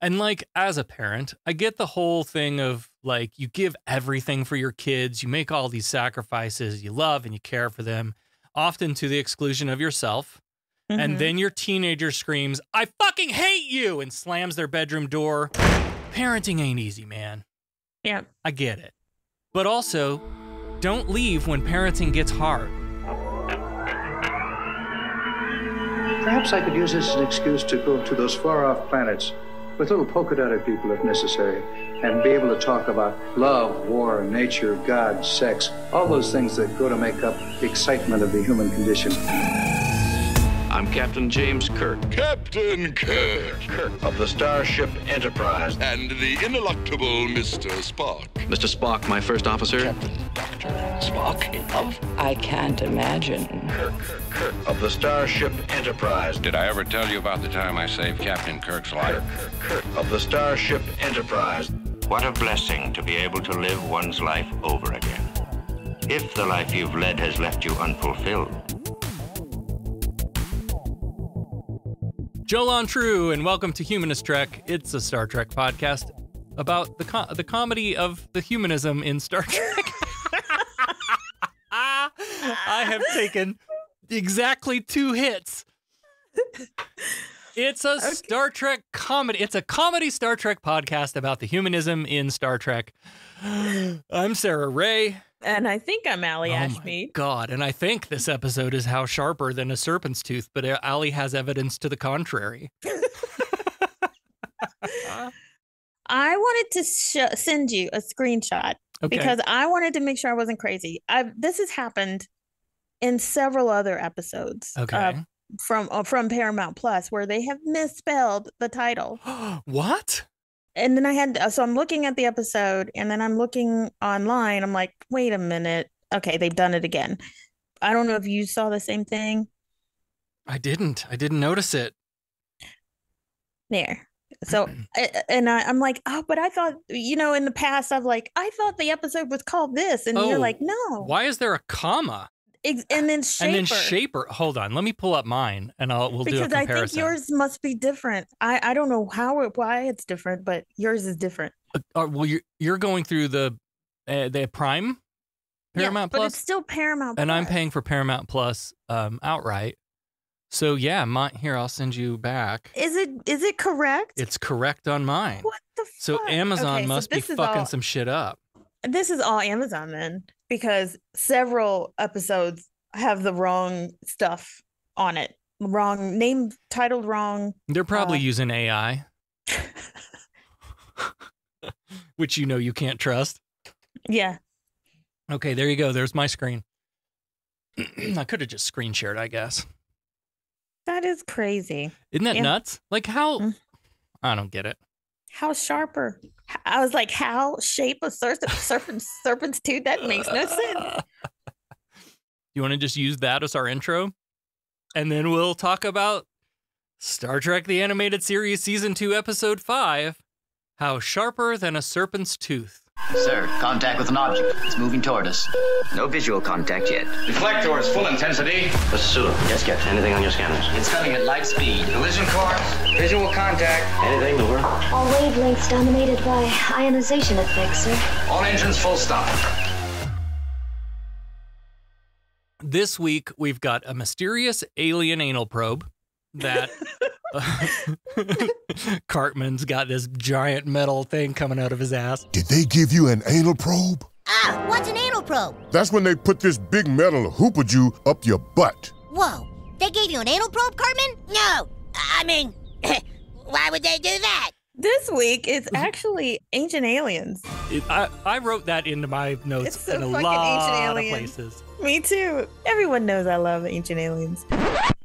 And like, as a parent, I get the whole thing of like, you give everything for your kids. You make all these sacrifices. You love and you care for them, often to the exclusion of yourself. And then your teenager screams, "I fucking hate you," and slams their bedroom door. Parenting ain't easy, man. Yeah. I get it. But also, don't leave when parenting gets hard. Perhaps I could use this as an excuse to go to those far-off planets with little polka-dotted people if necessary, and be able to talk about love, war, nature, God, sex, all those things that go to make up the excitement of the human condition. I'm Captain James Kirk. Captain Kirk. Kirk of the Starship Enterprise. And the ineluctable Mr. Spock. Mr. Spock, my first officer. Captain Dr. Spock of... I can't imagine. Kirk of the Starship Enterprise. Did I ever tell you about the time I saved Captain Kirk's life? Kirk of the Starship Enterprise. What a blessing to be able to live one's life over again. If the life you've led has left you unfulfilled. Jolan True, and welcome to Humanist Trek. It's a Star Trek podcast about the comedy of the humanism in Star Trek. I have taken exactly 2 hits. It's a Star Trek comedy. It's a comedy Star Trek podcast about the humanism in Star Trek. I'm Sarah Ray. And I think I'm Allie Ashmead. Oh my God. And I think this episode is how sharper than a serpent's tooth, but Allie has evidence to the contrary. I wanted to send you a screenshot because I wanted to make sure I wasn't crazy. This has happened in several other episodes from Paramount Plus where they have misspelled the title. What? And then so I'm looking at the episode and then I'm looking online. I'm like, wait a minute. Okay, they've done it again. I don't know if you saw the same thing. I didn't notice it. There. So, I'm like, oh, but I thought, in the past, I thought the episode was called this. And you're like, no. Why is there a comma? And then Shaper. And then Shaper. Hold on. Let me pull up mine and we'll do a comparison. Because I think yours must be different. I don't know why it's different, but yours is different. Well, you're going through the Prime Paramount Plus? But it's still Paramount Plus. And I'm paying for Paramount Plus outright. So yeah, here, I'll send you back. Is it correct? It's correct on mine. What the fuck? So Amazon must be fucking some shit up. This is all Amazon then, because several episodes have the wrong stuff on it. Wrong name, titled wrong. They're probably using AI. Which you can't trust. Yeah. Okay, there you go. There's my screen. I could have just screen shared, I guess. That is crazy. Isn't that nuts? Like how? I don't get it. How sharper? I was like, how shape a serpent's tooth? That makes no sense. You want to just use that as our intro? And then we'll talk about Star Trek The Animated Series Season 2, Episode 5, How Sharper Than a Serpent's Tooth. Sir, contact with an object. It's moving toward us. No visual contact yet. Deflectors, full intensity. Sulu, yes, Captain. Anything on your scanners? It's coming at light speed. Collision course. Visual contact. Anything, over. All wavelengths dominated by ionization effects, sir. All engines full stop. This week, we've got a mysterious alien anal probe that Cartman's got this giant metal thing coming out of his ass. Did they give you an anal probe? Ah, what's an anal probe? That's when they put this big metal hoopajou up your butt. Whoa, they gave you an anal probe, Cartman? No, I mean, why would they do that? This week is actually Ancient Aliens. I wrote that into my notes in a lot of places. Me too. Everyone knows I love Ancient Aliens.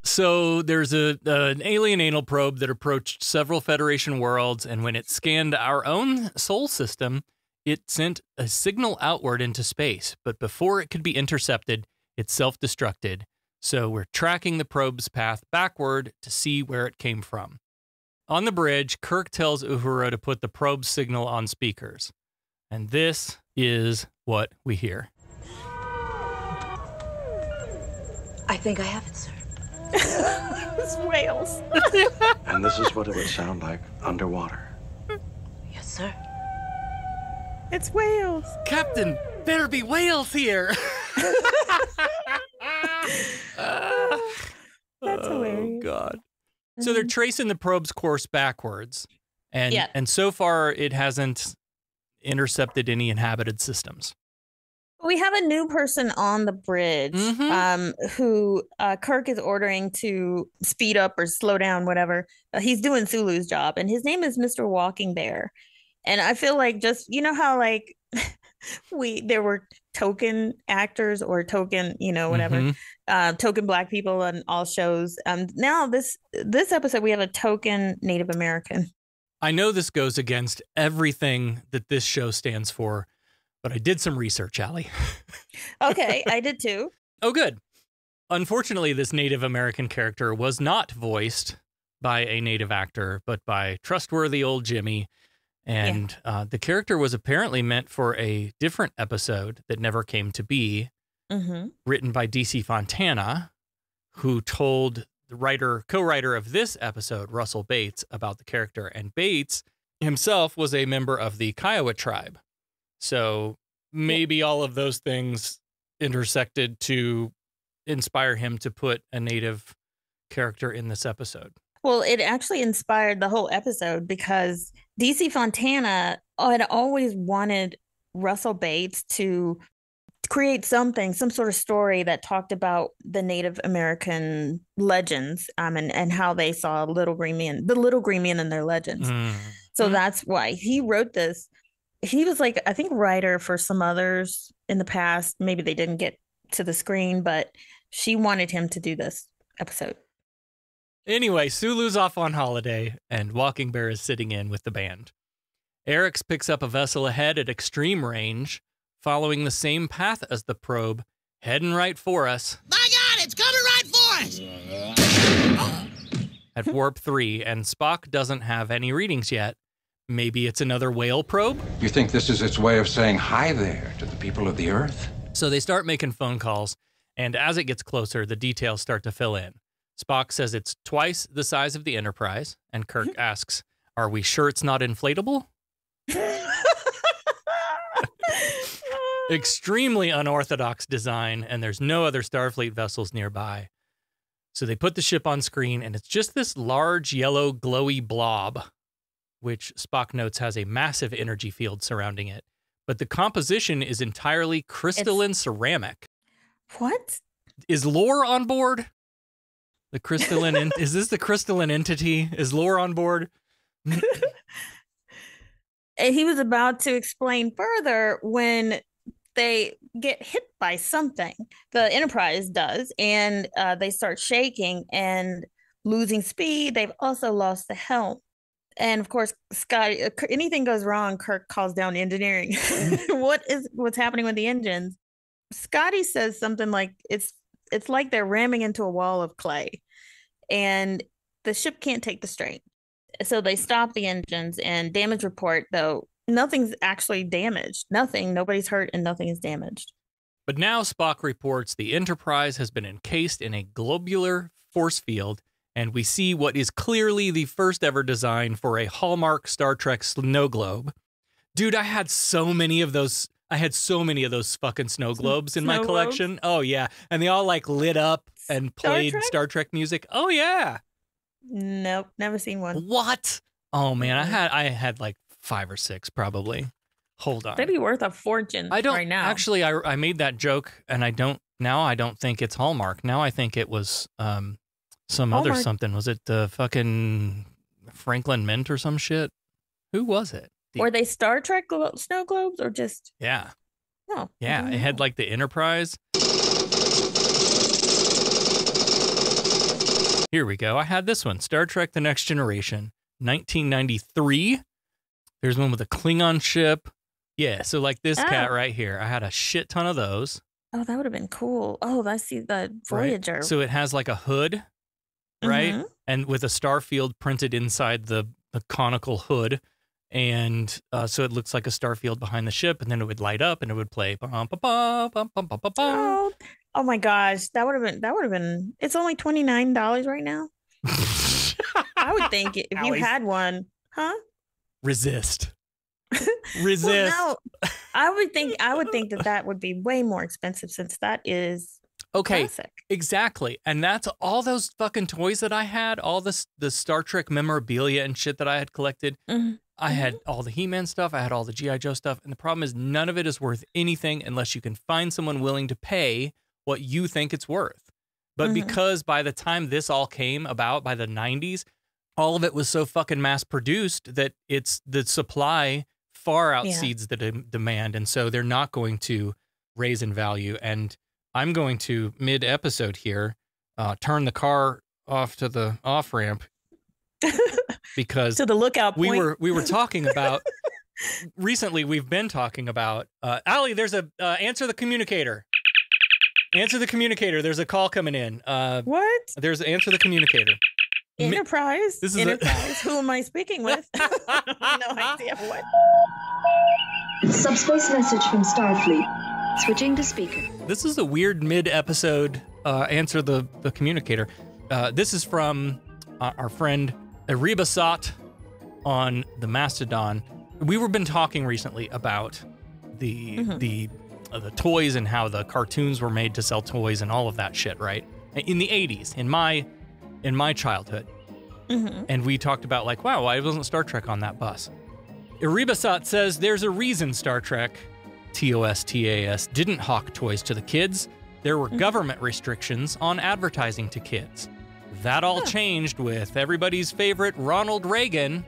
So there's an alien anal probe that approached several Federation worlds, and when it scanned our own solar system, it sent a signal outward into space. But before it could be intercepted, it self-destructed. So we're tracking the probe's path backward to see where it came from. On the bridge, Kirk tells Uhura to put the probe signal on speakers. And this is what we hear. I think I have it, sir. It's whales. And this is what it would sound like underwater. Yes, sir. It's whales. Captain, better be whales here. That's hilarious. God. So they're tracing the probe's course backwards. And so far it hasn't intercepted any inhabited systems. We have a new person on the bridge who Kirk is ordering to speed up or slow down, whatever. He's doing Sulu's job, and his name is Mr. Walking Bear. And I feel like just, you know how like there were token actors or token, whatever, token Black people on all shows. Now this episode, we have a token Native American. I know this goes against everything that this show stands for, but I did some research, Allie. Okay, I did too. Oh, good. Unfortunately, this Native American character was not voiced by a native actor, but by trustworthy old Jimmy. And the character was apparently meant for a different episode that never came to be, written by DC Fontana, who told the co-writer of this episode, Russell Bates, about the character. And Bates himself was a member of the Kiowa tribe. So maybe all of those things intersected to inspire him to put a native character in this episode. Well, it actually inspired the whole episode because DC Fontana had always wanted Russell Bates to create some sort of story that talked about the Native American legends and how they saw the Little Green Man and their legends. So that's why he wrote this. He was like, I think, writer for some others in the past. Maybe they didn't get to the screen, but she wanted him to do this episode. Anyway, Sulu's off on holiday, and Walking Bear is sitting in with the band. Eric's picks up a vessel ahead at extreme range, following the same path as the probe, heading right for us. My God, it's coming right for us! At warp 3, and Spock doesn't have any readings yet. Maybe it's another whale probe? You think this is its way of saying hi there to the people of the Earth? So they start making phone calls, and as it gets closer, the details start to fill in. Spock says it's twice the size of the Enterprise, and Kirk asks, are we sure it's not inflatable? Extremely unorthodox design, and there's no other Starfleet vessels nearby. So they put the ship on screen, and it's just this large yellow glowy blob, which Spock notes has a massive energy field surrounding it. But the composition is entirely crystalline ceramic. What? Is Lore on board? The crystalline is this the crystalline entity? Is Lore on board? And he was about to explain further when they get hit by something. The Enterprise does, and they start shaking and losing speed. They've also lost the helm. And of course, Scotty, anything goes wrong, Kirk calls down engineering. What's happening with the engines? Scotty says something like it's like they're ramming into a wall of clay, and the ship can't take the strain. So they stop the engines, and damage report, though nothing's actually damaged. Nobody's hurt, and nothing is damaged. But now Spock reports the Enterprise has been encased in a globular force field, and we see what is clearly the first ever design for a Hallmark Star Trek snow globe. Dude, I had so many of those fucking snow globes in my collection. Globes? Oh, yeah. And they all like lit up and played Star Trek music. Oh, yeah. Nope, never seen one. What? Oh, man, I had like 5 or 6 probably. Hold on. They'd be worth a fortune right now. Actually, I made that joke, and I don't think it's Hallmark. Now I think it was some Hallmark. Other something. Was it the fucking Franklin Mint or some shit? Who was it? Were they Star Trek snow globes or just? Yeah. Oh. Yeah, it had like the Enterprise. Here we go. I had this one. Star Trek The Next Generation, 1993. There's one with a Klingon ship. Yeah, so like this cat right here. I had a shit ton of those. Oh, that would have been cool. Oh, I see the Voyager. Right. So it has like a hood, right? And with a star field printed inside the conical hood. And so it looks like a star field behind the ship, and then it would light up and it would play. Oh my gosh, that would have been. It's only $29 right now. I would think if you had one, huh? Resist. Resist. Well, no, I would think that would be way more expensive since that is classic. Exactly. And that's all those fucking toys that I had, all the Star Trek memorabilia and shit that I had collected. Mm-hmm. I had all the He-Man stuff. I had all the G.I. Joe stuff. And the problem is none of it is worth anything unless you can find someone willing to pay what you think it's worth. But because by the time this all came about, by the 90s, all of it was so fucking mass produced that the supply far outseeds the demand. And so they're not going to raise in value. And I'm going to, mid-episode here, turn the car off to the off-ramp because to the lookout point. We were talking about recently. We've been talking about Allie. There's a answer the communicator. Answer the communicator. There's a call coming in. What? There's answer the communicator. Enterprise. This is Enterprise. Who am I speaking with? No idea what. Subspace message from Starfleet. Switching to speaker. This is a weird mid-episode answer the communicator. This is from our friend Erebasat on the Mastodon. We've been talking recently about the toys and how the cartoons were made to sell toys and all of that shit, right? In the 80s, in my childhood. And we talked about like, wow, why wasn't Star Trek on that bus? Erebasat says there's a reason Star Trek, TAS, didn't hawk toys to the kids. There were government restrictions on advertising to kids. That all changed with everybody's favorite Ronald Reagan.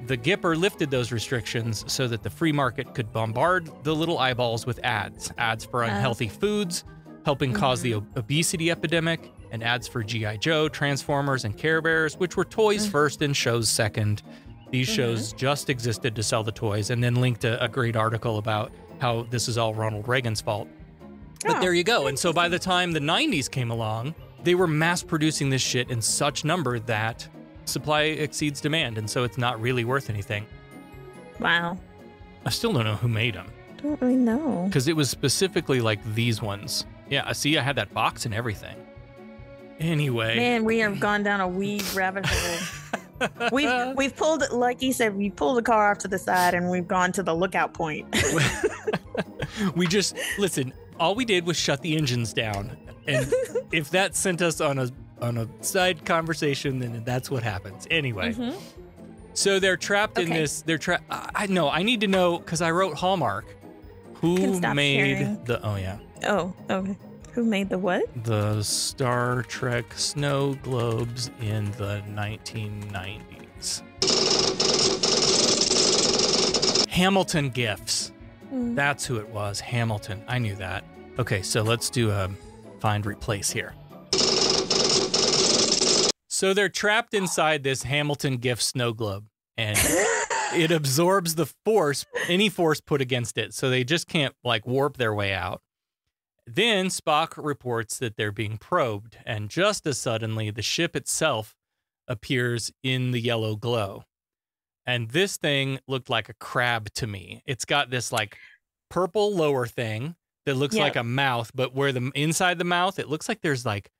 The Gipper lifted those restrictions so that the free market could bombard the little eyeballs with ads for unhealthy foods, helping cause the obesity epidemic, and ads for G.I. Joe, Transformers, and Care Bears, which were toys first and shows second. These shows just existed to sell the toys, and then linked a great article about how this is all Ronald Reagan's fault. But there you go. And so by the time the 90s came along, they were mass producing this shit in such number that supply exceeds demand, and so it's not really worth anything. Wow. I still don't know who made them. Don't really know. Because it was specifically like these ones. Yeah, see, I had that box and everything. Anyway. Man, we have gone down a weed rabbit hole. We've pulled, like you said, we pulled the car off to the side and we've gone to the lookout point. We just, listen, all we did was shut the engines down. And if that sent us on a side conversation, then that's what happens. Anyway. So they're trapped in this, I need to know, because I wrote Hallmark. Who made the, Oh, okay. Who made the what? The Star Trek snow globes in the 1990s. Hamilton Gifts. That's who it was, Hamilton. I knew that. Okay, so let's do a find replace here. So they're trapped inside this Hamilton Gift snow globe, and it absorbs the force, any force put against it, so they just can't like warp their way out. Then Spock reports that they're being probed, and just as suddenly, the ship itself appears in the yellow glow. And this thing looked like a crab to me. It's got this like purple lower thing that looks like a mouth, but where the inside the mouth, it looks like there's like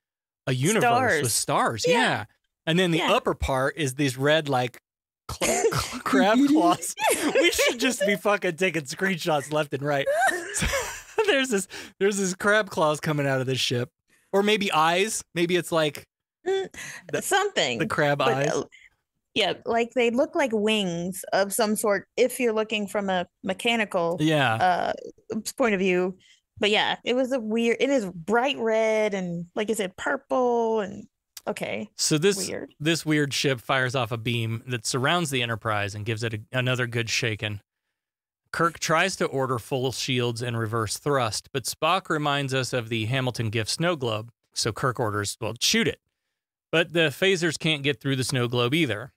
a universe with stars. Yeah. And then the upper part is these red like crab claws. We should just be fucking taking screenshots left and right. So, there's this crab claws coming out of this ship, or maybe eyes. Maybe it's like something. The crab eyes. Yeah, like they look like wings of some sort. If you're looking from a mechanical point of view, but yeah, it was it is bright red and like I said, purple and okay. So this weird ship fires off a beam that surrounds the Enterprise and gives it another good shaking. Kirk tries to order full shields and reverse thrust, but Spock reminds us of the Hamilton Gift snow globe, so Kirk orders, well, shoot it. But the phasers can't get through the snow globe either.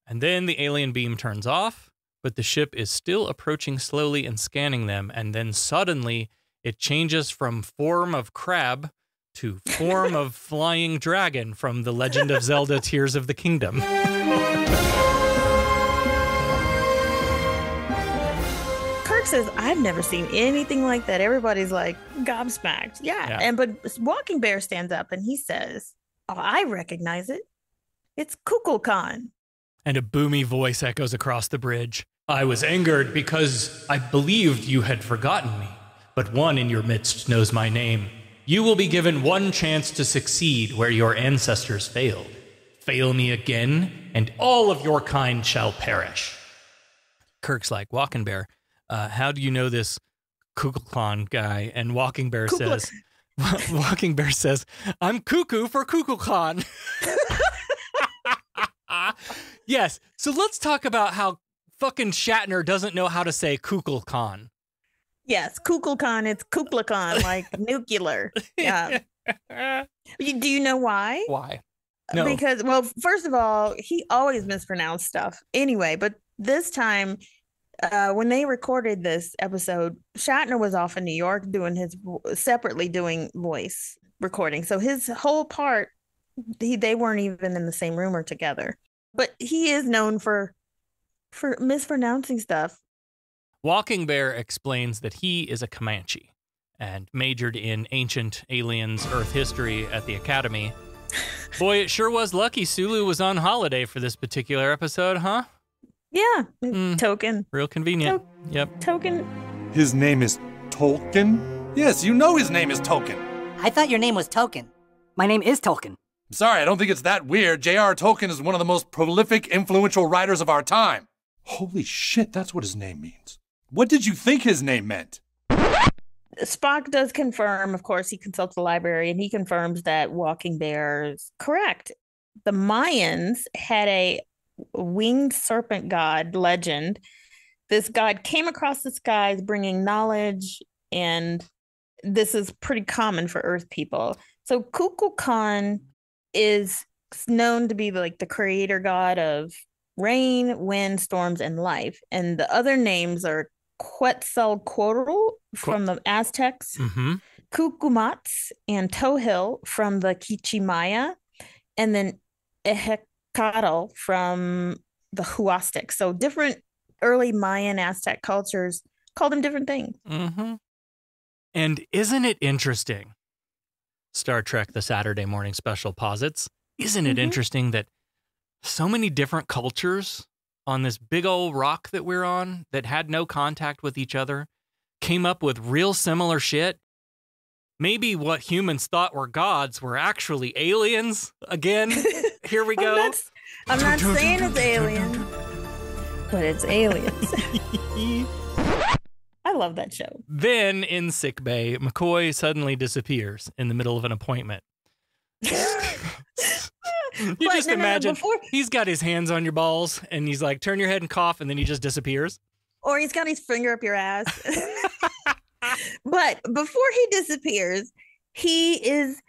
And then the alien beam turns off, but the ship is still approaching slowly and scanning them, and then suddenly it changes from form of crab to form of flying dragon from The Legend of Zelda Tears of the Kingdom. Kirk says, I've never seen anything like that. Everybody's like gobsmacked. Yeah. But Walking Bear stands up and he says, oh, I recognize it. It's Kukulkan. And a boomy voice echoes across the bridge. I was angered because I believed you had forgotten me, but one in your midst knows my name. You will be given one chance to succeed where your ancestors failed. Fail me again, and all of your kind shall perish. Kirk's like, Walking Bear, how do you know this Kukulkan guy? And Walking Bear says, I'm cuckoo for Kukulkan. Yes, so let's talk about how fucking Shatner doesn't know how to say Kukulkan. Yes, Kukulkan, it's Kukulkan, like nuclear. Yeah. Do you know why? Why? No. Because, well, first of all, he always mispronounced stuff anyway, but this time, when they recorded this episode, Shatner was off in New York separately doing voice recording. So his whole part, they weren't even in the same room or together. But he is known for mispronouncing stuff. Walking Bear explains that he is a Comanche and majored in ancient aliens Earth history at the Academy. Boy, it sure was lucky Sulu was on holiday for this particular episode, huh? Yeah. Token. Real convenient. Yep. Token. His name is Tolkien? Yes, you know his name is Tolkien. I thought your name was Token. My name is Tolkien. Sorry, I don't think it's that weird. J.R. Tolkien is one of the most prolific, influential writers of our time. Holy shit, that's what his name means. What did you think his name meant? Spock does confirm, of course, he consults the library, and he confirms that Walking Bear is correct. The Mayans had a winged serpent god legend. This god came across the skies bringing knowledge, and this is pretty common for Earth people. So Kukulkan is known to be like the creator god of rain, wind, storms, and life. And the other names are Quetzalcoatl from the Aztecs, Cucumats and Tohil from the Quichimaya, and then Ehecatl from the Huastecs. So different early Mayan Aztec cultures called them different things. Mm-hmm. And isn't it interesting? Star Trek, the Saturday morning special posits. Isn't it interesting that so many different cultures on this big old rock that we're on that had no contact with each other came up with real similar shit? Maybe what humans thought were gods were actually aliens. Again, here we go. I'm not saying it's aliens, but it's aliens. I love that show. Then in sickbay, McCoy suddenly disappears in the middle of an appointment. You just imagine he's got his hands on your balls and he's like, turn your head and cough, and then he just disappears. Or he's got his finger up your ass. But before he disappears, he is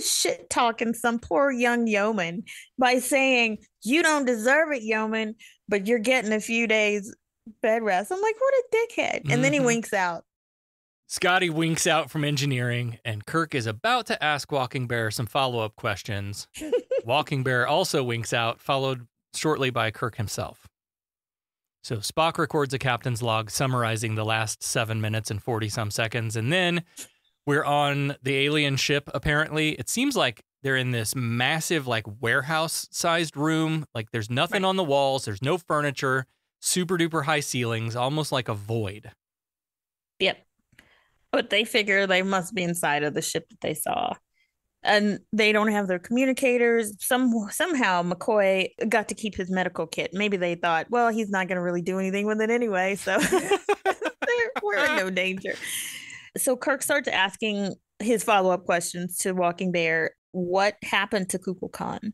shit talking some poor young yeoman by saying, you don't deserve it, yeoman, but you're getting a few days bed rest. I'm like, what a dickhead. And then he winks out. Scotty winks out from engineering, and Kirk is about to ask Walking Bear some follow-up questions. Walking Bear also winks out, followed shortly by Kirk himself. So Spock records a captain's log summarizing the last 7 minutes and 40-some seconds, and then we're on the alien ship, apparently. It seems like they're in this massive, like, warehouse-sized room. Like, there's nothing on the walls. There's no furniture. Super-duper high ceilings, almost like a void. Yep. But they figure they must be inside of the ship that they saw. And they don't have their communicators. Somehow McCoy got to keep his medical kit. Maybe they thought, well, he's not going to really do anything with it anyway, so we're in no danger. So Kirk starts asking his follow-up questions to Walking Bear. What happened to Kukulkan?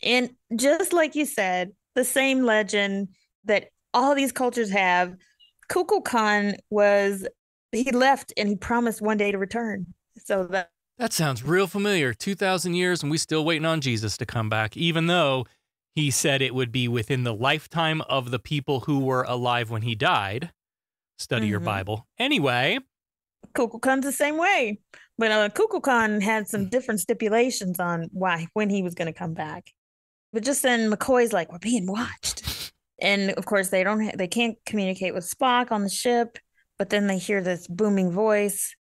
And just like you said, the same legend that all these cultures have, Kukulkan he left and he promised one day to return. So that sounds real familiar. 2,000 years and we still waiting on Jesus to come back, even though he said it would be within the lifetime of the people who were alive when he died. Study your Bible. Anyway. Kukulkan's the same way. But Kukulkan had some different stipulations on when he was going to come back. But just then McCoy's like, we're being watched. And of course they can't communicate with Spock on the ship. But then they hear this booming voice.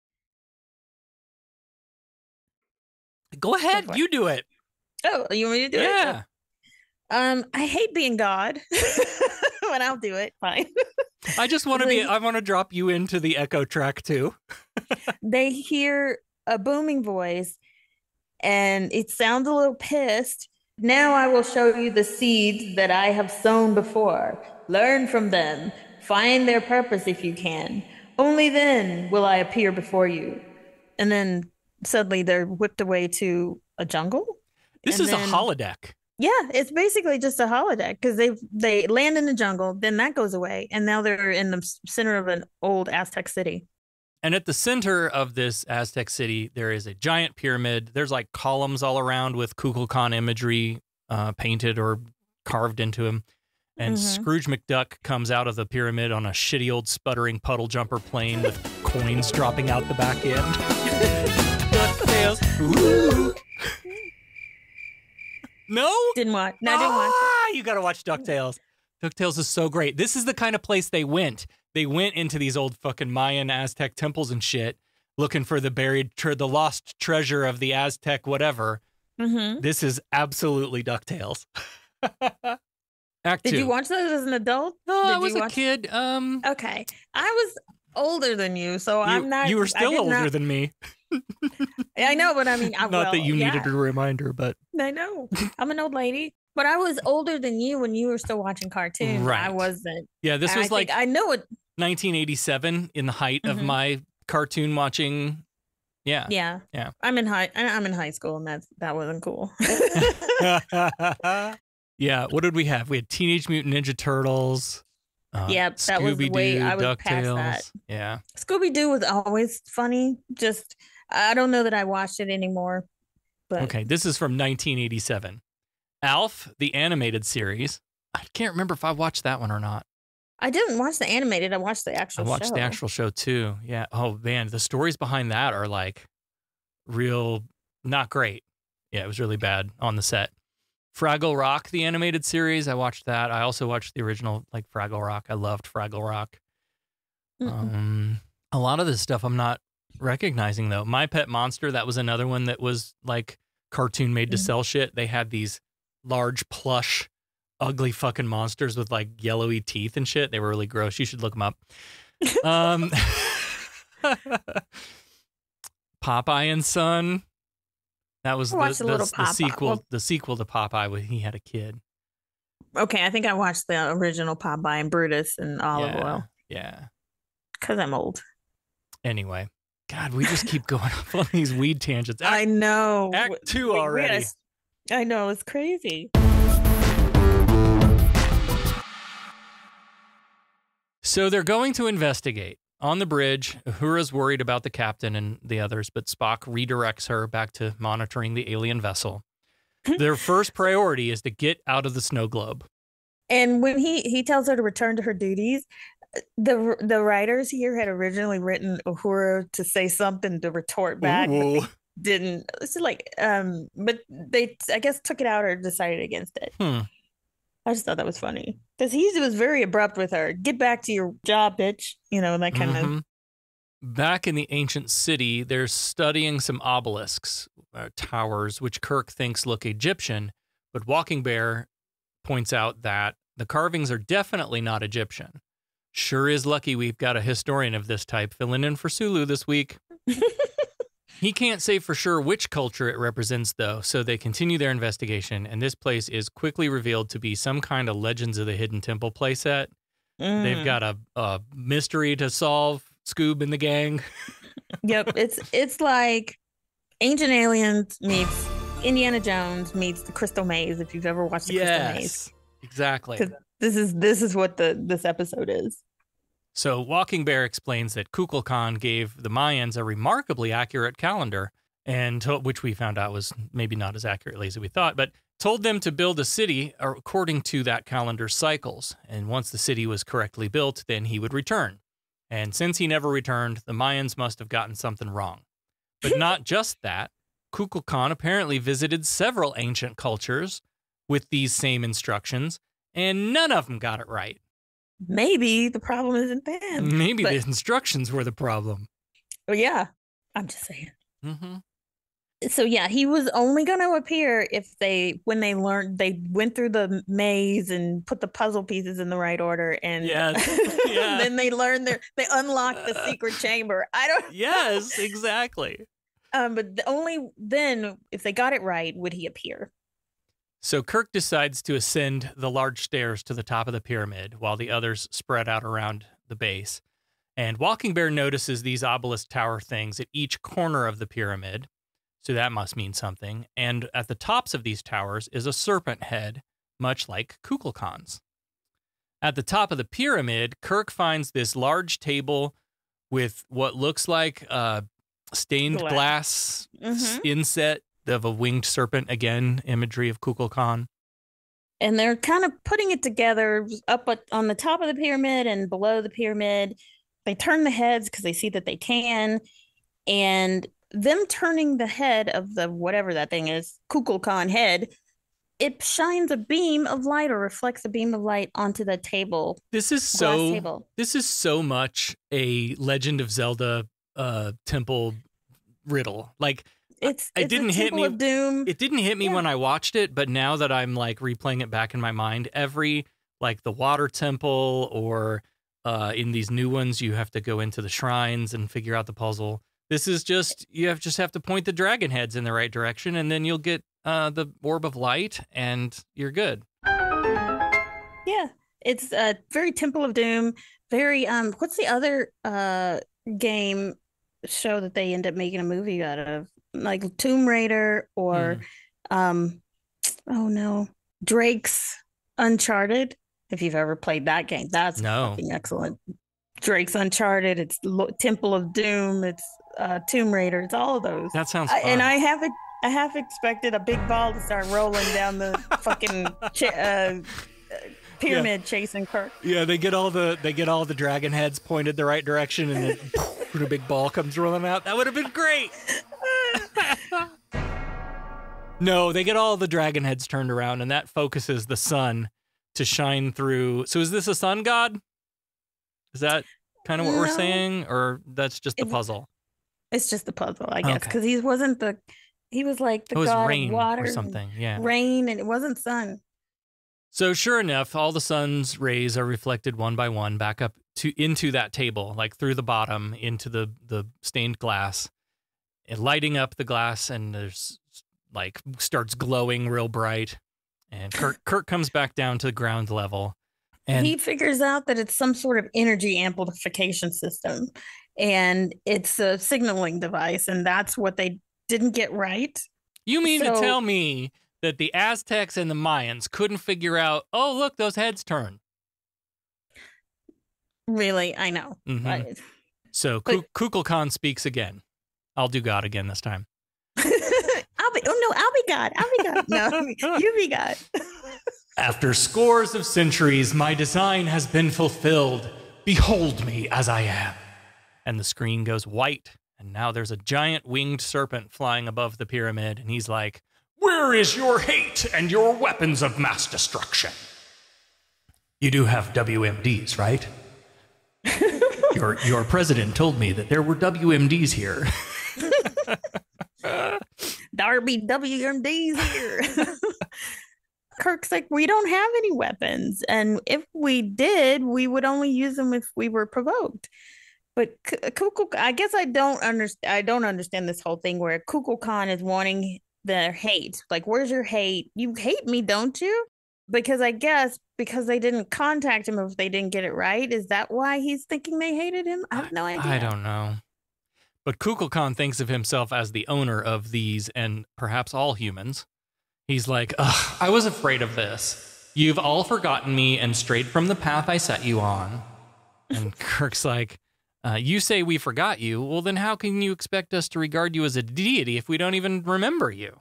Go ahead, you do it. Oh, you want me to do it? Yeah. I hate being God. but I'll do it. Fine. I just want to I want to drop you into the echo track too. They hear a booming voice and it sounds a little pissed. Now I will show you the seeds that I have sown before. Learn from them. Find their purpose if you can. Only then will I appear before you. And then suddenly they're whipped away to a jungle. This is a holodeck. Yeah, it's basically just a holodeck because they land in the jungle, then that goes away, and now they're in the center of an old Aztec city. And at the center of this Aztec city, there is a giant pyramid. There's like columns all around with Kukulkan imagery painted or carved into them. And Scrooge McDuck comes out of the pyramid on a shitty old sputtering puddle jumper plane with coins dropping out the back end. DuckTales. Ooh. No? Didn't watch. No, didn't watch. You got to watch DuckTales. DuckTales is so great. This is the kind of place they went. They went into these old fucking Mayan Aztec temples and shit, looking for the the lost treasure of the Aztec whatever. This is absolutely DuckTales. Act 2. Did you watch those as an adult? No, I was a kid. Okay. I was older than you, so I'm not. You were still older than me. I know, but I mean, not that you needed a reminder, but I know I'm an old lady. But I was older than you when you were still watching cartoons. Right. I wasn't. Yeah, this was I know it. 1987 in the height of my cartoon watching. Yeah. Yeah. Yeah. I'm in high school, and that wasn't cool. Yeah. What did we have? We had Teenage Mutant Ninja Turtles. Yep, that was the way I was past that. Yeah. Scooby-Doo was always funny. Just, I don't know that I watched it anymore. But okay, this is from 1987. Alf, the animated series. I can't remember if I watched that one or not. I didn't watch the animated. I watched the actual show. I watched the actual show too. Yeah. Oh, man. The stories behind that are like real, not great. Yeah, it was really bad on the set. Fraggle Rock, the animated series. I watched that. I also watched the original, like Fraggle Rock. I loved Fraggle Rock. A lot of this stuff I'm not recognizing though. My Pet Monster, that was another one that was like cartoon made to sell shit. They had these large plush, ugly fucking monsters with like yellowy teeth and shit. They were really gross. You should look them up. Popeye and Son. That was the sequel. The sequel to Popeye, where he had a kid. Okay, I think I watched the original Popeye and Brutus and Olive Oil. Yeah, because I'm old. Anyway, God, we just keep going off on these weed tangents. I know. Act 2 already. I know, it's crazy. So they're going to investigate. On the bridge, Uhura's worried about the captain and the others, but Spock redirects her back to monitoring the alien vessel. Their first priority is to get out of the snow globe. And when he tells her to return to her duties, the writers here had originally written Uhura to say something to retort back, but they didn't. It's like, but they, I guess, took it out or decided against it. I just thought that was funny because he was very abrupt with her. Get back to your job, bitch. You know, that kind of. Back in the ancient city, they're studying some obelisks, towers, which Kirk thinks look Egyptian, but Walking Bear points out that the carvings are definitely not Egyptian. Sure is lucky we've got a historian of this type filling in for Sulu this week. He can't say for sure which culture it represents, though, so they continue their investigation, and this place is quickly revealed to be some kind of Legends of the Hidden Temple playset. They've got a mystery to solve, Scoob and the gang. Yep, it's like Ancient Aliens meets Indiana Jones meets the Crystal Maze, if you've ever watched the Crystal Maze. Exactly. This is what this episode is. So Walking Bear explains that Kukulkan gave the Mayans a remarkably accurate calendar, and which we found out was maybe not as accurately as we thought, but told them to build a city according to that calendar's cycles. And once the city was correctly built, then he would return. And since he never returned, the Mayans must have gotten something wrong. But not just that. Kukulkan apparently visited several ancient cultures with these same instructions, and none of them got it right. Maybe the problem isn't them. Maybe the instructions were the problem. Well, yeah, I'm just saying. So yeah, he was only going to appear if when they went through the maze and put the puzzle pieces in the right order, and then they unlocked the secret chamber. Yes, exactly. But only then, if they got it right, would he appear. So Kirk decides to ascend the large stairs to the top of the pyramid while the others spread out around the base. And Walking Bear notices these obelisk tower things at each corner of the pyramid. So that must mean something. And at the tops of these towers is a serpent head, much like Kukulkan's. At the top of the pyramid, Kirk finds this large table with what looks like stained glass inset of a winged serpent. Again, imagery of Kukulkan. And they're kind of putting it together up on the top of the pyramid and below the pyramid. They turn the heads because they see that they can. And them turning the head of the whatever that thing is, Kukulkan head, it shines a beam of light or reflects a beam of light onto the table. This is so much a Legend of Zelda temple riddle. Like it didn't hit me. Of Doom. It didn't hit me when I watched it, but now that I'm like replaying it back in my mind, every like the water temple or in these new ones, you have to go into the shrines and figure out the puzzle. This is just, you have to point the dragon heads in the right direction, and then you'll get the orb of light, and you're good. Yeah, it's very Temple of Doom. Very what's the other game show that they end up making a movie out of? Like Tomb Raider or oh no, Drake's Uncharted. If you've ever played that game, that's fucking excellent. Drake's Uncharted. It's Temple of Doom. It's Tomb Raider. It's all of those. That sounds fun. And I have expected a big ball to start rolling down the fucking pyramid chasing Kirk. Yeah, they get all the dragon heads pointed the right direction, and then a big ball comes rolling out. That would have been great. No, they get all the dragon heads turned around, and that focuses the sun to shine through. So is this a sun god? Is that kind of what we're saying, or that's just the puzzle? It's just the puzzle, I guess, because he was like the god rain of water or something. Yeah, rain, and it wasn't sun. So sure enough, all the sun's rays are reflected one by one back up into that table, like through the bottom into the stained glass, and lighting up the glass, and there's like starts glowing real bright. And Kirk comes back down to ground level. And he figures out that it's some sort of energy amplification system, and it's a signaling device, and that's what they didn't get right. You mean to tell me that the Aztecs and the Mayans couldn't figure out, oh, look, those heads turn? Really? I know. Mm-hmm. Right. So Kukulkan speaks again. I'll do God again this time. I'll be God. No, you be God. After scores of centuries, my design has been fulfilled. Behold me as I am. And the screen goes white, and now there's a giant winged serpent flying above the pyramid, and he's like, where is your hate and your weapons of mass destruction? You do have WMDs, right? Your president told me that there were WMDs here. There be WMDs here. Kirk's like, we don't have any weapons, and if we did, we would only use them if we were provoked. But I guess I don't understand this whole thing where Kukulkan is wanting their hate. Like, where's your hate? You hate me, don't you? Because I guess because they didn't contact him if they didn't get it right. Is that why he's thinking they hated him? I have no idea. I don't know. But Kukulkan thinks of himself as the owner of these and perhaps all humans. He's like, ugh, I was afraid of this. You've all forgotten me and strayed from the path I set you on. And Kirk's like, you say we forgot you. Well, then how can you expect us to regard you as a deity if we don't even remember you?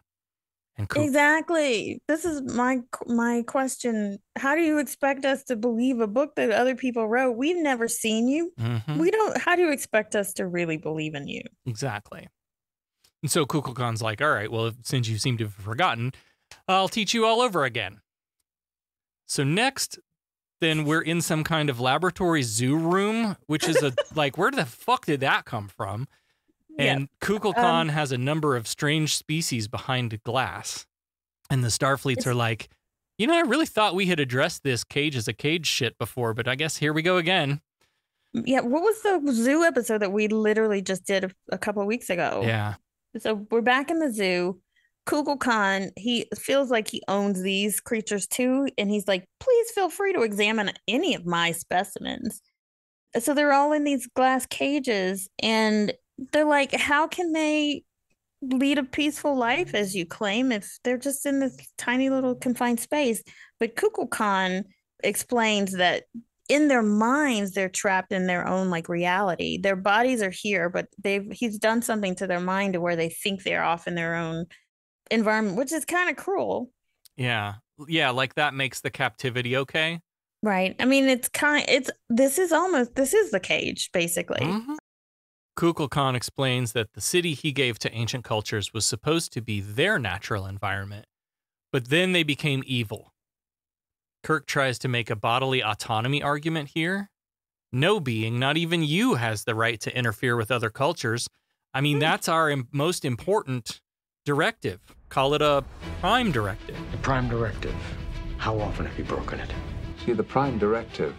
And exactly. This is my question. How do you expect us to believe a book that other people wrote? We've never seen you. Mm-hmm. How do you expect us to really believe in you? Exactly. And so Kukulkan's like, all right, well, since you seem to have forgotten, I'll teach you all over again. So next, then we're in some kind of laboratory zoo room, which is like, where the fuck did that come from? And Kukulkan has a number of strange species behind glass. And the Starfleets are like, I really thought we had addressed this cage as a cage shit before, but I guess here we go again. Yeah, what was the zoo episode that we literally just did a couple of weeks ago? Yeah. So we're back in the zoo. Kukulkan, he feels like he owns these creatures too, and he's like, please feel free to examine any of my specimens. So they're all in these glass cages, and they're like, how can they lead a peaceful life, as you claim, if they're just in this tiny little confined space? But Kukulkan explains that in their minds, they're trapped in their own reality. Their bodies are here, but he's done something to their mind to where they think they're off in their own environment, which is kind of cruel. Yeah. Like that makes the captivity okay. Right. I mean, this is the cage, basically. Mm-hmm. Kukulkan explains that the city he gave to ancient cultures was supposed to be their natural environment, but then they became evil. Kirk tries to make a bodily autonomy argument here. No being, not even you, has the right to interfere with other cultures. I mean, that's our most important directive. Call it a prime directive. The prime directive. How often have you broken it? See, the prime directive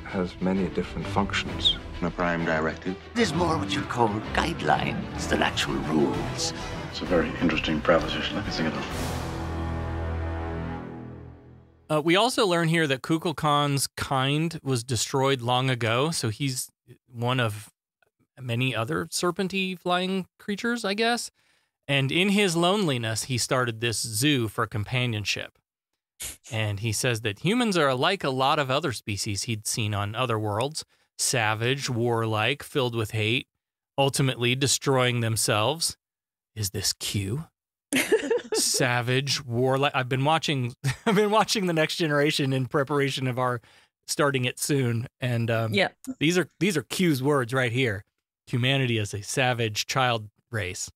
has many different functions. The prime directive is more what you'd call guidelines than actual rules. It's a very interesting proposition. Let me think it over. We also learn here that Kukulkan's kind was destroyed long ago, so he's one of many other serpenty flying creatures, I guess. And in his loneliness, he started this zoo for companionship. And he says that humans are like a lot of other species he'd seen on other worlds. Savage, warlike, filled with hate, ultimately destroying themselves. Is this Q? Savage, warlike. I've been watching The Next Generation in preparation of our starting it soon. And these are Q's words right here. Humanity as a savage child race.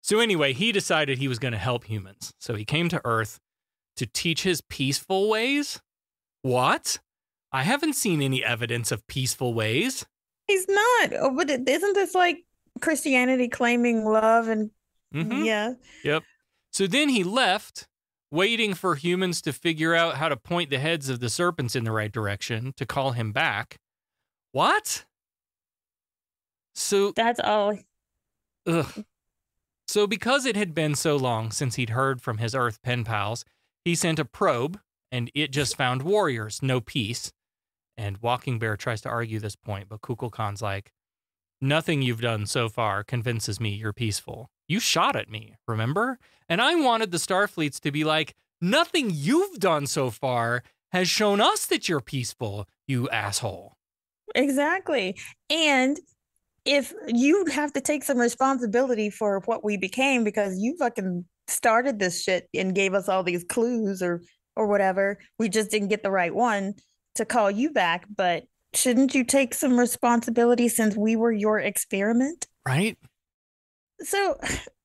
So anyway, he decided he was going to help humans. So he came to Earth to teach his peaceful ways. What? I haven't seen any evidence of peaceful ways. He's not. Oh, but isn't this like Christianity claiming love and yeah? Yep. So then he left, waiting for humans to figure out how to point the heads of the serpents in the right direction to call him back. What? So that's all. Ugh. So because it had been so long since he'd heard from his Earth pen pals, he sent a probe, and it just found warriors, no peace. And Walking Bear tries to argue this point, but Kukulkan's like, nothing you've done so far convinces me you're peaceful. You shot at me, remember? And I wanted the Starfleets to be like, nothing you've done so far has shown us that you're peaceful, you asshole. Exactly. And if you have to take some responsibility for what we became, because you fucking started this shit and gave us all these clues or whatever, we just didn't get the right one to call you back. But shouldn't you take some responsibility since we were your experiment? Right. So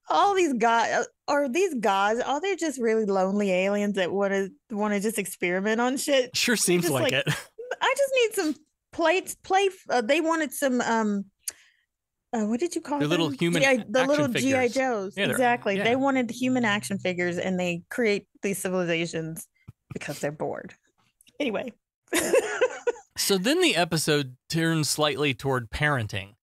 all these guys, are they just really lonely aliens that want to just experiment on shit? Sure seems like it. I just need some plates. They wanted some what did you call them? Little human the little figures. GI Joes. Yeah, exactly. yeah. They wanted human action figures, and they create these civilizations because they're bored. Anyway. So then the episode turns slightly toward parenting.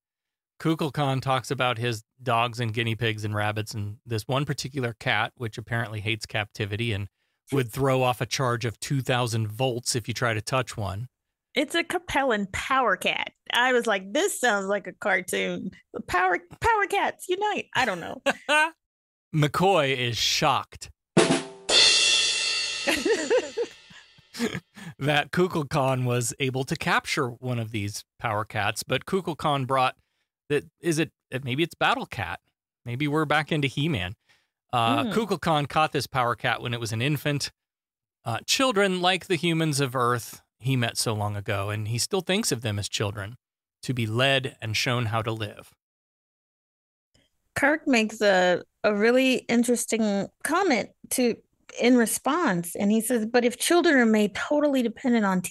Kukulkan talks about his dogs and guinea pigs and rabbits and this one particular cat, which apparently hates captivity and would throw off a charge of 2,000 volts if you try to touch one. It's a Capellan power cat. I was like, this sounds like a cartoon. Power cats unite. I don't know. McCoy is shocked that Kukulkan was able to capture one of these power cats, but Kukulkan brought that maybe it's Battle Cat. Maybe we're back into He-Man. Kukulkan caught this power cat when it was an infant. Children, like the humans of Earth he met so long ago, and he still thinks of them as children, to be led and shown how to live. Kirk makes a really interesting comment in response, and he says, but if children are made totally dependent on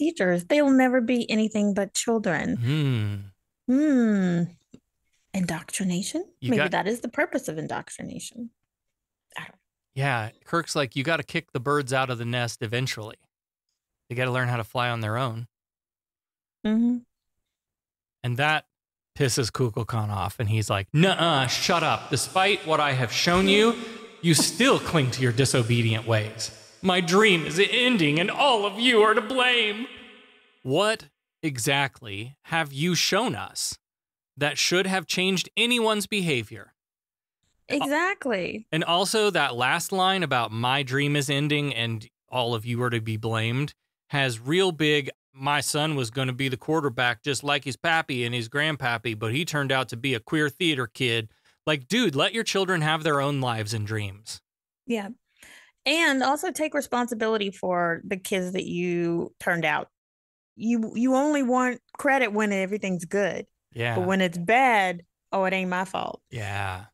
Indoctrination? Maybe that is the purpose of indoctrination. I don't know. Yeah, Kirk's like, you got to kick the birds out of the nest eventually. They got to learn how to fly on their own. Mm-hmm. And that pisses Kukulkan off, and he's like, nuh-uh, shut up. Despite what I have shown you, you still cling to your disobedient ways. My dream is ending, and all of you are to blame. What exactly have you shown us that should have changed anyone's behavior? Exactly. And also that last line about my dream is ending and all of you are to be blamed has real big, my son was going to be the quarterback just like his pappy and his grandpappy, but he turned out to be a queer theater kid. Like, dude, let your children have their own lives and dreams. Yeah. And also take responsibility for the kids that you turned out. You only want credit when everything's good. Yeah. But when it's bad, oh, it ain't my fault. Yeah.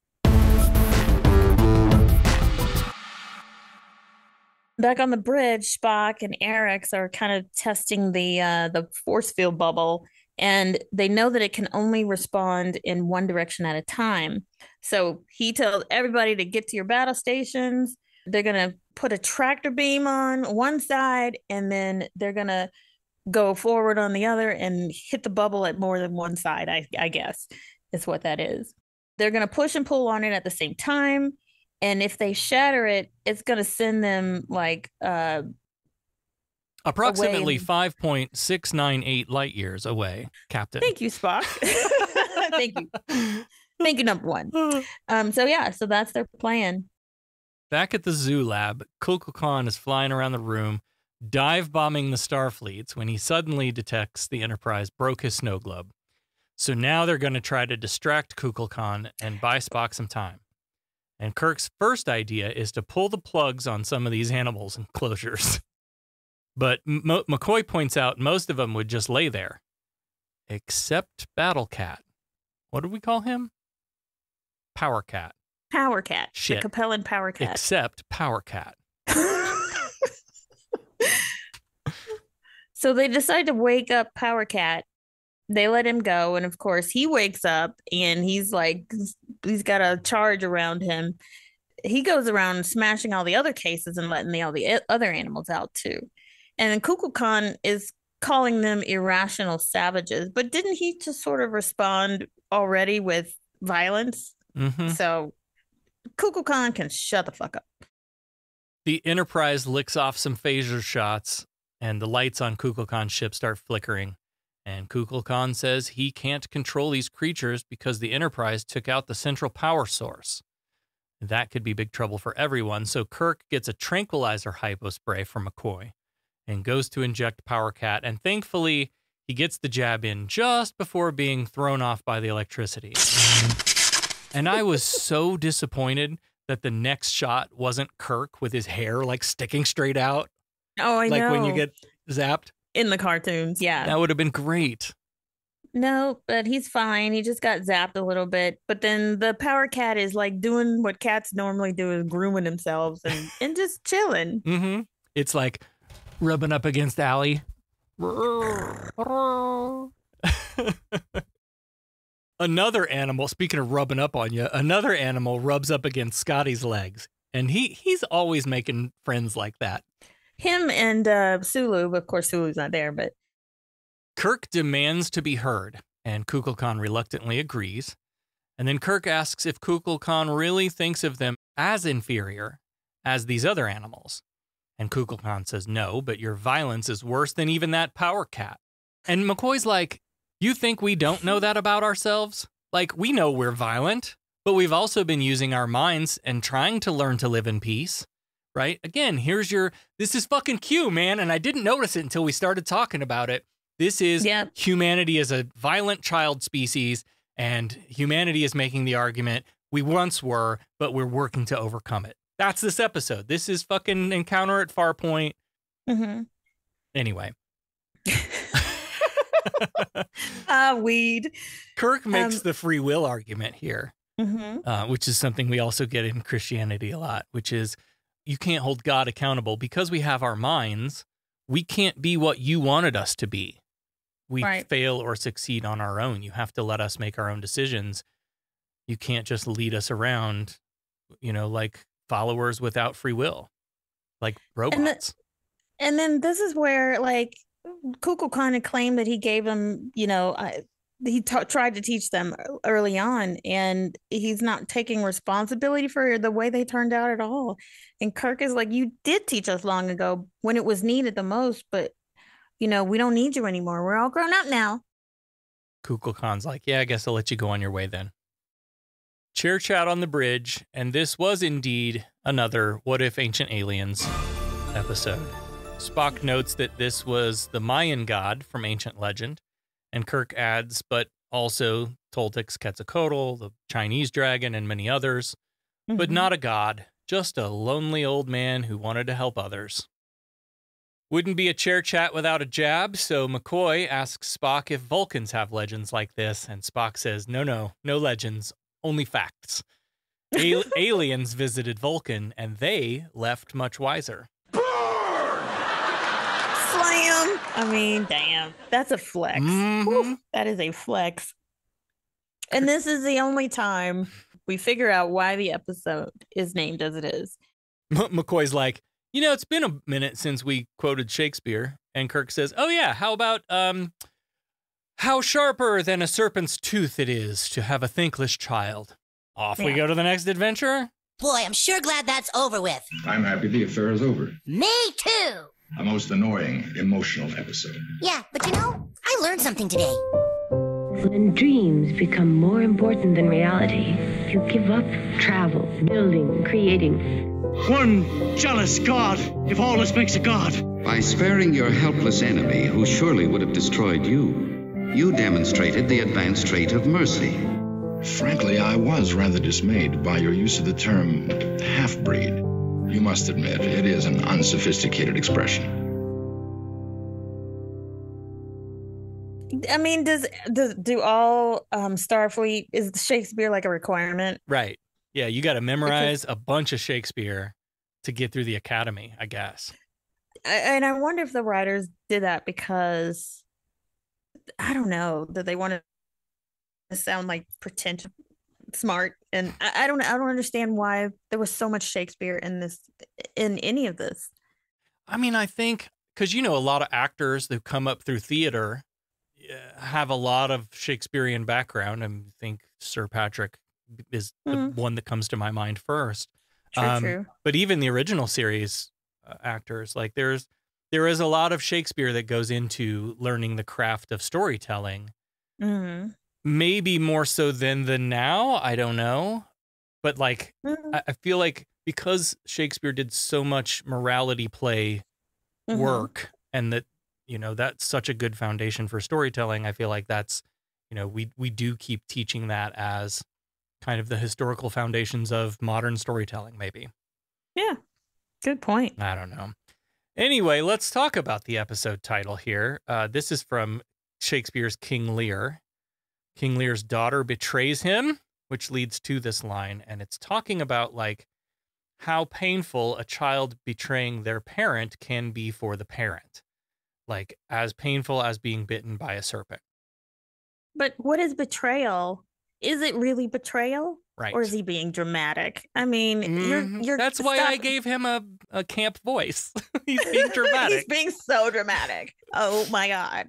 Back on the bridge, Spock and Eric's are kind of testing the force field bubble, and they know that it can only respond in one direction at a time. So he tells everybody to get to your battle stations. They're going to put a tractor beam on one side, and then they're going to go forward on the other and hit the bubble at more than one side, I guess is what that is. They're going to push and pull on it at the same time. And if they shatter it, it's going to send them like approximately 5.698 light years away, Captain. Thank you, Spock. Thank you. Thank you, number one. So that's their plan. Back at the zoo lab, Kukulkan is flying around the room, dive bombing the Starfleets when he suddenly detects the Enterprise broke his snow globe. So now they're going to try to distract Kukulkan and buy Spock some time. And Kirk's first idea is to pull the plugs on some of these animals' enclosures. But McCoy points out most of them would just lay there. Except Battle Cat. What do we call him? Power Cat. Power Cat. Shit. The Capellan Power Cat. Except Power Cat. So they decide to wake up Power Cat. They let him go, and of course he wakes up and he's got a charge around him. He goes around smashing all the other cases and letting all the other animals out too. And then Kukulkan is calling them irrational savages, but didn't he just sort of respond already with violence? Mm-hmm. So Kukulkan can shut the fuck up. The Enterprise licks off some phaser shots, and the lights on Kukulkan's ship start flickering. And Kukulkan says he can't control these creatures because the Enterprise took out the central power source. That could be big trouble for everyone, so Kirk gets a tranquilizer hypospray from McCoy and goes to inject Power Cat, and thankfully he gets the jab in just before being thrown off by the electricity. And I was so disappointed that the next shot wasn't Kirk with his hair like sticking straight out. Oh, I know. Like when you get zapped. In the cartoons, yeah. That would have been great. No, but he's fine. He just got zapped a little bit. But then the Power Cat is like doing what cats normally do, is grooming themselves and just chilling. Mm-hmm. It's like rubbing up against Allie. Another animal, speaking of rubbing up on you, another animal rubs up against Scotty's legs. And he's always making friends like that. Him and Sulu, of course Sulu's not there, but Kirk demands to be heard, and Kukulkan reluctantly agrees. And then Kirk asks if Kukulkan really thinks of them as inferior as these other animals. And Kukulkan says, no, but your violence is worse than even that Power Cat. And McCoy's like, you think we don't know that about ourselves? Like, we know we're violent, but we've also been using our minds and trying to learn to live in peace. Right? Again, this is fucking Q, man. And I didn't notice it until we started talking about it. This is humanity as a violent child species, and humanity is making the argument we once were, but we're working to overcome it. That's this episode. This is fucking Encounter at Farpoint. Mm-hmm. Anyway. Weed. Kirk makes the free will argument here, mm-hmm. Which is something we also get in Christianity a lot, which is, you can't hold God accountable because we have our minds. We can't be what you wanted us to be. We fail or succeed on our own. You have to let us make our own decisions. You can't just lead us around, like followers without free will, like robots. And then this is where, like, Kukulkan kind of claimed that he gave them, he tried to teach them early on, and he's not taking responsibility for the way they turned out at all. And Kirk is like, you did teach us long ago when it was needed the most, but, we don't need you anymore. We're all grown up now. Kukulkan's like, yeah, I guess I'll let you go on your way then. Chair chat on the bridge, and this was indeed another What If Ancient Aliens episode. Spock notes that this was the Mayan god from ancient legend, and Kirk adds, but also Toltek's Quetzalcoatl, the Chinese dragon, and many others, but not a god, just a lonely old man who wanted to help others. Wouldn't be a chair chat without a jab, so McCoy asks Spock if Vulcans have legends like this, and Spock says, no legends, only facts. Aliens visited Vulcan, and they left much wiser. Slam! I mean, damn. That's a flex. Woo, that is a flex. And this is the only time we figure out why the episode is named as it is. McCoy's like, it's been a minute since we quoted Shakespeare. And Kirk says, oh yeah, how about, how sharper than a serpent's tooth it is to have a thinkless child. Off we go to the next adventure. Boy, I'm sure glad that's over with. I'm happy the affair is over. Me too. A most annoying, emotional episode. Yeah, but I learned something today. When dreams become more important than reality, you give up travel, building, creating. One jealous god, if all else makes a god. By sparing your helpless enemy, who surely would have destroyed you, you demonstrated the advanced trait of mercy. Frankly, I was rather dismayed by your use of the term half-breed. You must admit, it is an unsophisticated expression. I mean, do all Starfleet, is Shakespeare like a requirement? Right. Yeah, you got to memorize a bunch of Shakespeare to get through the academy, I guess. And I wonder if the writers did that because, I don't know, that they wanted to sound like pretentious, smart, and I don't understand why there was so much Shakespeare in any of this. I mean, I think because a lot of actors that come up through theater have a lot of Shakespearean background. I think Sir Patrick is the one that comes to my mind first. True. But even the original series actors, like there is a lot of Shakespeare that goes into learning the craft of storytelling. Maybe more so than the now, I don't know. But like, I feel like because Shakespeare did so much morality play work, and that, that's such a good foundation for storytelling. I feel like that's, we do keep teaching that as kind of the historical foundations of modern storytelling, maybe. Yeah, good point. I don't know. Anyway, let's talk about the episode title here. This is from Shakespeare's King Lear. King Lear's daughter betrays him, which leads to this line, and it's talking about like how painful a child betraying their parent can be for the parent, like as painful as being bitten by a serpent. But what is betrayal? Is it really betrayal? Right. Or is he being dramatic? I mean, you're that's why I gave him a camp voice. He's being dramatic. He's being so dramatic. Oh my God.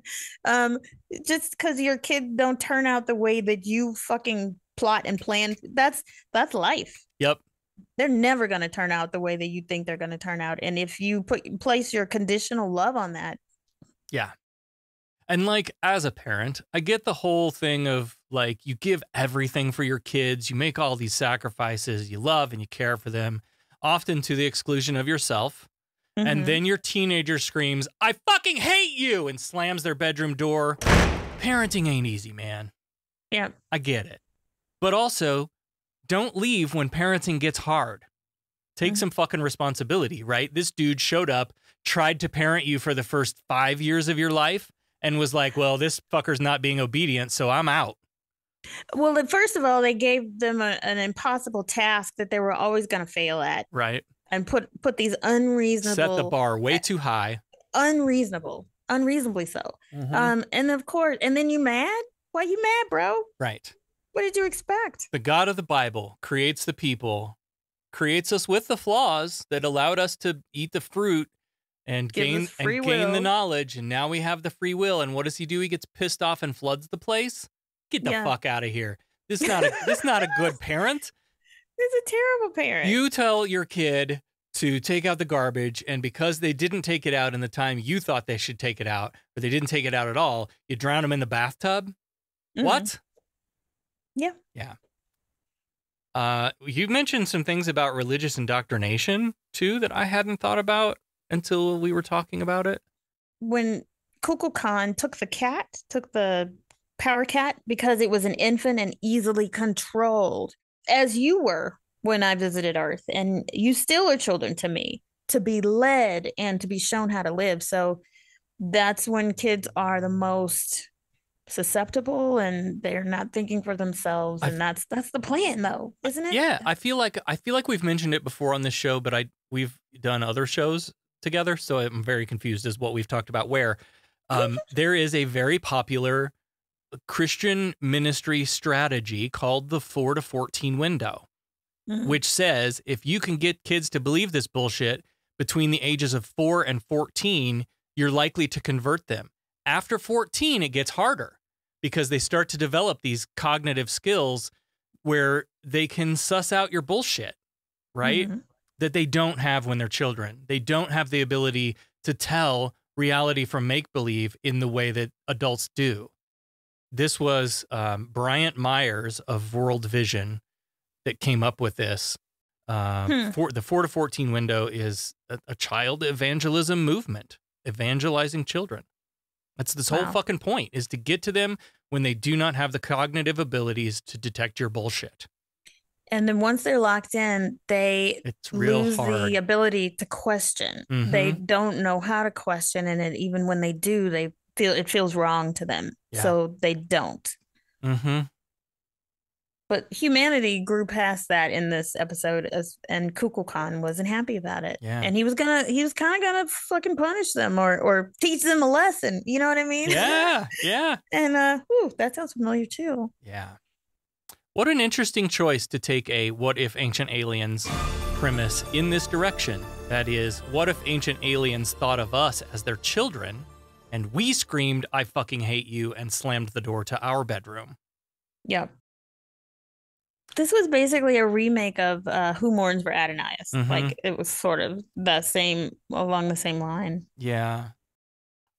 Just because your kid don't turn out the way that you fucking plot and plan, that's life. Yep. They're never going to turn out the way that you think they're going to turn out. And if you place your conditional love on that. Yeah. And like, as a parent, I get the whole thing of like, you give everything for your kids, you make all these sacrifices, you love and you care for them, often to the exclusion of yourself. And then your teenager screams, "I fucking hate you," and slams their bedroom door. Parenting ain't easy, man. Yeah. I get it. But also, don't leave when parenting gets hard. Take some fucking responsibility, right? This dude showed up, tried to parent you for the first 5 years of your life, and was like, well, this fucker's not being obedient, so I'm out. Well, first of all, they gave them an impossible task that they were always going to fail at. Right. And put these unreasonable... Set the bar way too high. Unreasonably so. And of course, and then you mad? Why you mad, bro? Right. What did you expect? The God of the Bible creates the people, creates us with the flaws that allowed us to eat the fruit and gain the knowledge, and now we have the free will. And what does he do? He gets pissed off and floods the place. Get the fuck out of here. This is not a good parent. This is a terrible parent. You tell your kid to take out the garbage, and because they didn't take it out in the time you thought they should take it out, or they didn't take it out at all, you drown them in the bathtub. What? Yeah. Yeah. You mentioned some things about religious indoctrination too that I hadn't thought about until we were talking about it. When Kukulkan took the power cat, because it was an infant and easily controlled, as you were when I visited Earth, and you still are children to me, to be led and to be shown how to live. So that's when kids are the most susceptible and they're not thinking for themselves, and that's the plan, though, isn't it? Yeah, I feel like we've mentioned it before on this show, but we've done other shows together, so I'm very confused as what we've talked about. Where there is a very popular Christian ministry strategy called the 4 to 14 window, which says if you can get kids to believe this bullshit between the ages of 4 and 14, you're likely to convert them. After 14, it gets harder because they start to develop these cognitive skills where they can suss out your bullshit, right? That they don't have when they're children. They don't have the ability to tell reality from make-believe in the way that adults do. This was Bryant Myers of World Vision that came up with this. For the 4 to 14 window is a child evangelism movement, evangelizing children. That's this whole fucking point, is to get to them when they do not have the cognitive abilities to detect your bullshit. And then once they're locked in, they lose the ability to question. They don't know how to question, and even when they do, it feels wrong to them. Yeah. So they don't. But humanity grew past that in this episode, and Kukulkan wasn't happy about it. Yeah. And he was kind of gonna fucking punish them or teach them a lesson. You know what I mean? Yeah, yeah. And that sounds familiar too. Yeah. What an interesting choice to take a what if ancient aliens premise in this direction. That is, what if ancient aliens thought of us as their children and we screamed, "I fucking hate you," and slammed the door to our bedroom? Yep. This was basically a remake of Who Mourns for Adonais. Like, it was sort of along the same line. Yeah.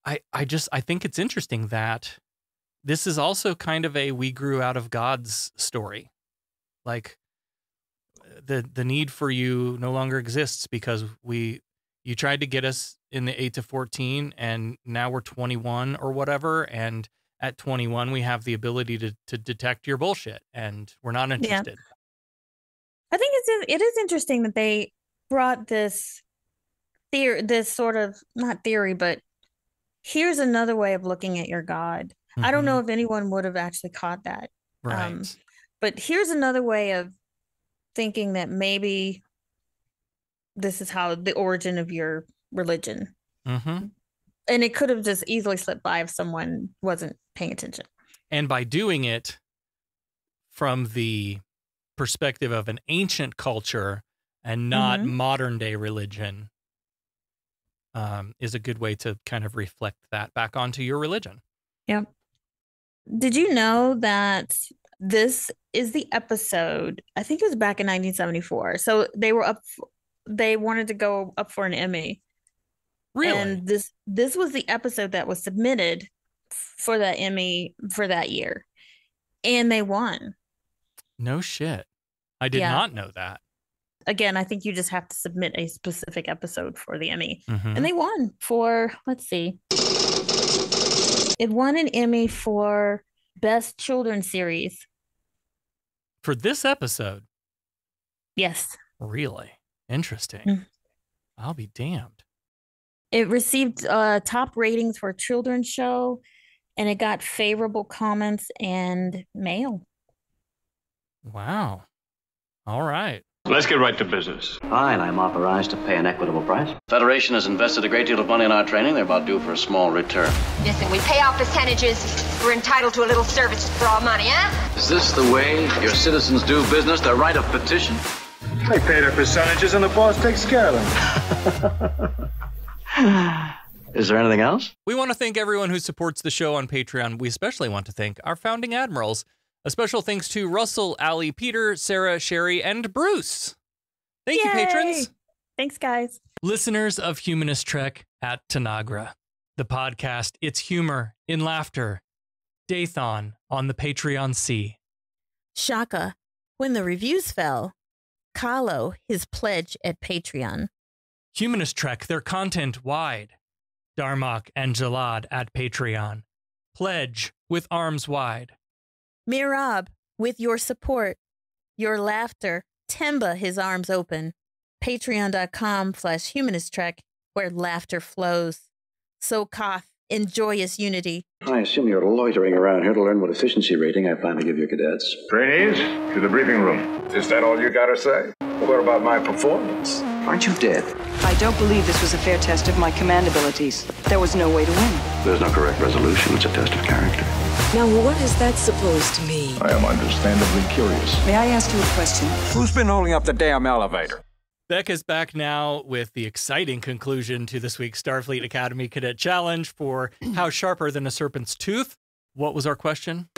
I think it's interesting that this is also kind of a we grew out of God's story. Like, the need for you no longer exists because you tried to get us in the 8 to 14 and now we're 21 or whatever, and at 21 we have the ability to detect your bullshit and we're not interested. Yeah. I think it is interesting that they brought this sort of, not theory, but here's another way of looking at your God. I don't know if anyone would have actually caught that. Right. But here's another way of thinking that maybe this is how the origin of your religion. And it could have just easily slipped by if someone wasn't paying attention. And by doing it from the perspective of an ancient culture and not modern day religion, is a good way to kind of reflect that back onto your religion. Yep. Did you know that this is the episode, I think it was back in 1974. So they wanted to go up for an Emmy. Really? And this was the episode that was submitted for that Emmy for that year. And they won. No shit. I did not know that. Again, I think you just have to submit a specific episode for the Emmy. And they won for, let's see. It won an Emmy for Best Children's Series. For this episode? Yes. Really? Interesting. I'll be damned. It received top ratings for a children's show, and it got favorable comments and mail. Wow. All right. Let's get right to business. Fine, I'm authorized to pay an equitable price. Federation has invested a great deal of money in our training. They're about due for a small return. Listen, we pay off percentages. We're entitled to a little service for our money, huh? Is this the way your citizens do business? Their right of petition? They pay their percentages and the boss takes care of them. Is there anything else? We want to thank everyone who supports the show on Patreon. We especially want to thank our founding admirals. A special thanks to Russell, Allie, Peter, Sarah, Sherry, and Bruce. Thank you, patrons. Thanks, guys. Listeners of Humanist Trek at Tanagra, the podcast, It's Humor in Laughter, Dathon on the Patreon Sea. Shaka, when the reviews fell. Kahlo, his pledge at Patreon. Humanist Trek, their content wide. Darmok and Jalad at Patreon. Pledge with arms wide. Mirab, with your support, your laughter, Temba, his arms open. Patreon.com/humanisttrek, where laughter flows. Sokoth, in joyous unity. I assume you're loitering around here to learn what efficiency rating I plan to give your cadets. Trainees, to the briefing room. Is that all you gotta say? What about my performance? Aren't you dead? I don't believe this was a fair test of my command abilities. There was no way to win. There's no correct resolution. It's a test of character. Now, what is that supposed to mean? I am understandably curious. May I ask you a question? Who's been holding up the damn elevator? Beck is back now with the exciting conclusion to this week's Starfleet Academy Cadet Challenge for How Sharper Than a Serpent's Tooth. What was our question?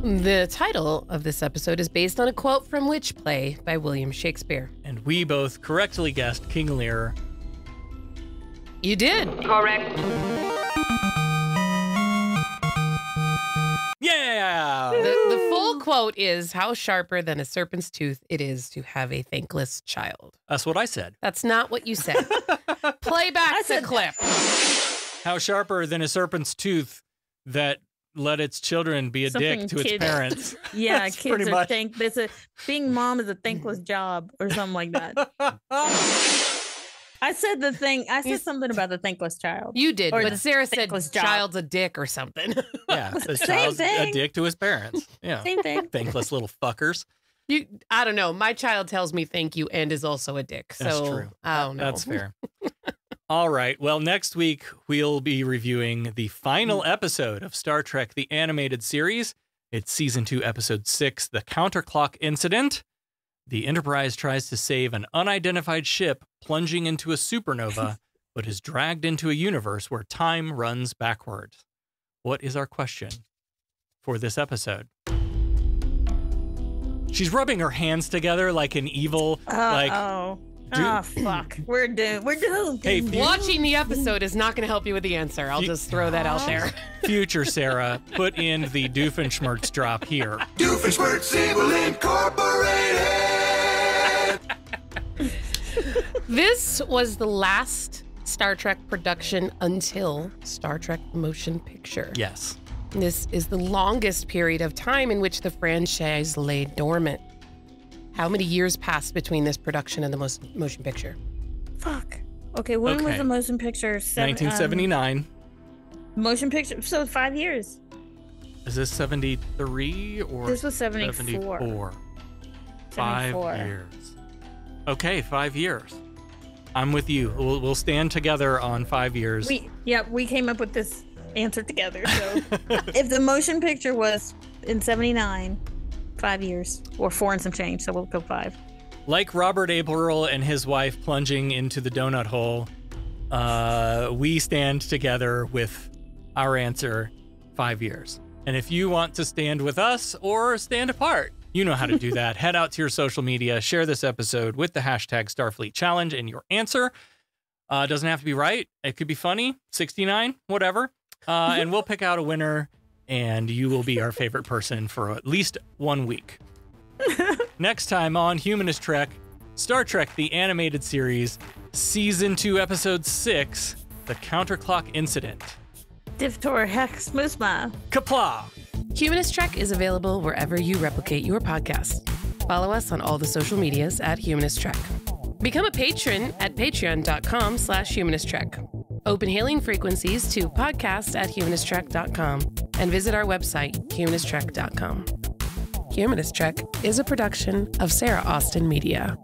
The title of this episode is based on a quote from which play by William Shakespeare? And we both correctly guessed King Lear. You did. Correct. Yeah! The full quote is, how sharper than a serpent's tooth it is to have a thankless child. That's what I said. That's not what you said. Play back the clip. How sharper than a serpent's tooth that let its children be a dick to its parents. Yeah, That's kids pretty are much. being mom is a thankless job or something like that. I said something about the thankless child. You did, Or but the Sarah said thankless job. child's a dick or something. Yeah, the Same child's a thing. dick to his parents. Yeah. Same thing. Thankless little fuckers. I don't know. My child tells me thank you and is also a dick. So That's true. I don't know. That's fair. All right. Well, next week we'll be reviewing the final episode of Star Trek, the animated series. It's season 2, episode 6, The Counterclock Incident. The Enterprise tries to save an unidentified ship plunging into a supernova, but is dragged into a universe where time runs backwards. What is our question for this episode? She's rubbing her hands together like an evil, fuck. We're doomed. Hey, watching the episode is not going to help you with the answer. I'll just throw that out there. Future Sarah, put in the Doofenshmirtz drop here. Doofenshmirtz Evil Incorporated! This was the last Star Trek production until Star Trek Motion Picture. Yes. This is the longest period of time in which the franchise lay dormant. How many years passed between this production and the motion picture? Fuck. Okay, when was the motion picture? 1979. Motion picture, so 5 years. Is this 73 or This was 74. 74. 74. 5 years. Okay, 5 years. I'm with you. We'll stand together on 5 years. We came up with this answer together. So if the motion picture was in 79, 5 years, or 4 and some change, so we'll go 5. Like Robert April and his wife plunging into the donut hole, we stand together with our answer, 5 years. And if you want to stand with us or stand apart, you know how to do that. Head out to your social media, share this episode with the hashtag Starfleet Challenge and your answer. Doesn't have to be right. It could be funny, 69, whatever. And we'll pick out a winner, and you will be our favorite person for at least 1 week. Next time on Humanist Trek, Star Trek, the animated series, season 2, episode 6, The Counterclock Incident. Divtor Hex Musma. Kapla! Humanist Trek is available wherever you replicate your podcasts. Follow us on all the social medias at Humanist Trek. Become a patron at patreon.com/humanisttrek. Open hailing frequencies to podcast@humanisttrek.com and visit our website, humanisttrek.com. Humanist Trek is a production of Sarah Austin Media.